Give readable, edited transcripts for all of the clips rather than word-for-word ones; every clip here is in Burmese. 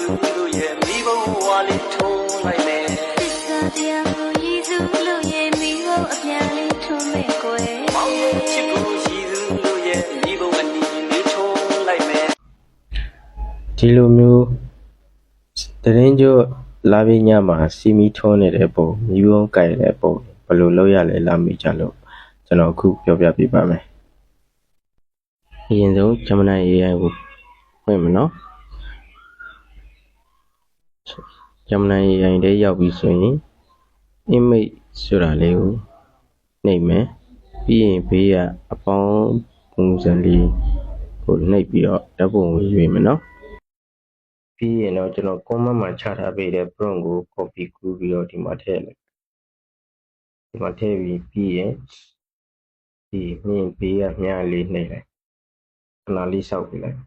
လို့ရဲ့မိဘဝလေးထုံးလိုက်မယ်သစ္စာတရားကိုရည်စုလို့ရဲ့မိဘအပြန်လေးထုံးမဲ့ကိုယ်မောင်ချစ်ကိုရည်စုလို့ရဲ့မိဘအနီးလေးထုံးလိုက်မယ်ဒီလိုမျိုးတရင်ကျော်လာပြီးညမှာစီမီထုံးနေတဲ့ပုံမိဘကြိုက်တဲ့ပုံဘယ်လိုလုပ်ရလဲလာမိကြလို့ကျွန်တော်အခုပြောပြပေးပါမယ်အရင်ဆုံး Gemini AI ကိုဖွင့်မယ်နော် Gemini AI ထဲရောက်ပြီဆိုရင် image ဆိုတာလေးကိုနှိပ်မယ်ပြီးရင်ဘေးကအပေါင်းပုံစံလေးကိုနှိပ်ပြီးတော့ဓာတ်ပုံကိုရွေးမယ်နော်ပြီးရင်တော့ကျွန်တော် comment မှာချထားပေးတဲ့ prompt ကို copy ကူးပြီးတော့ဒီမှာထည့်လိုက်ဒီမှာထည့်ပြီးရင်ဒီမြင်ဘေးကမြားလေးနှိပ်လိုက်ခဏလေးစောက်ပြလိုက်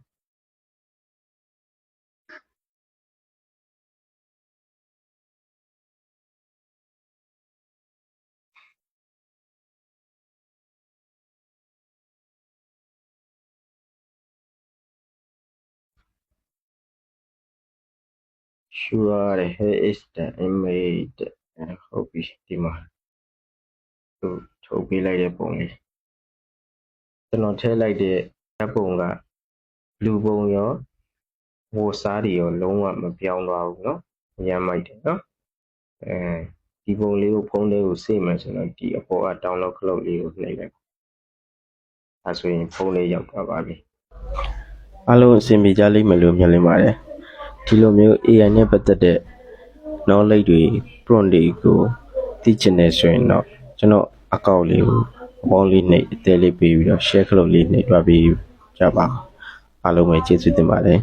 sure here is the image ဟုတ်ပြီဒီမှာသူထုတ်ပေးလိုက်တဲ့ပုံလေးကျွန်တော်ထည့်လိုက်တဲ့ဓာတ်ပုံကလူပုံရောဝတ်စားတွေရောလုံးဝမပြောင်းသွားဘူးเนาะအရင်မိုက်တယ်เนาะဒီပုံလေးကိုဖုန်းထဲကိုစေ့မယ်ဆိုတော့ဒီအပေါ်က download ခလုတ်လေးကိုနှိပ်လိုက်အဲဆိုရင်ဖုန်းလေးရောက်သွားပါပြီအားလုံးအဆင်ပြေကြလိမ့်မယ်လို့မျှော်လင့်ပါတယ်ဒီလိုမျိုး AI နဲ့ပတ်သက်တဲ့ knowledge တွေ prompt တွေကိုသိချင်နေဆိုရင်တော့ကျွန်တော်အကောင့်လေးကိုအပေါင်းလေးနှိပ်အသေးလေးပေးပြီးတော့ share ခလုတ်လေးနှိပ်တွားပေးကြပါအားလုံးပဲကျေးဇူးတင်ပါတယ်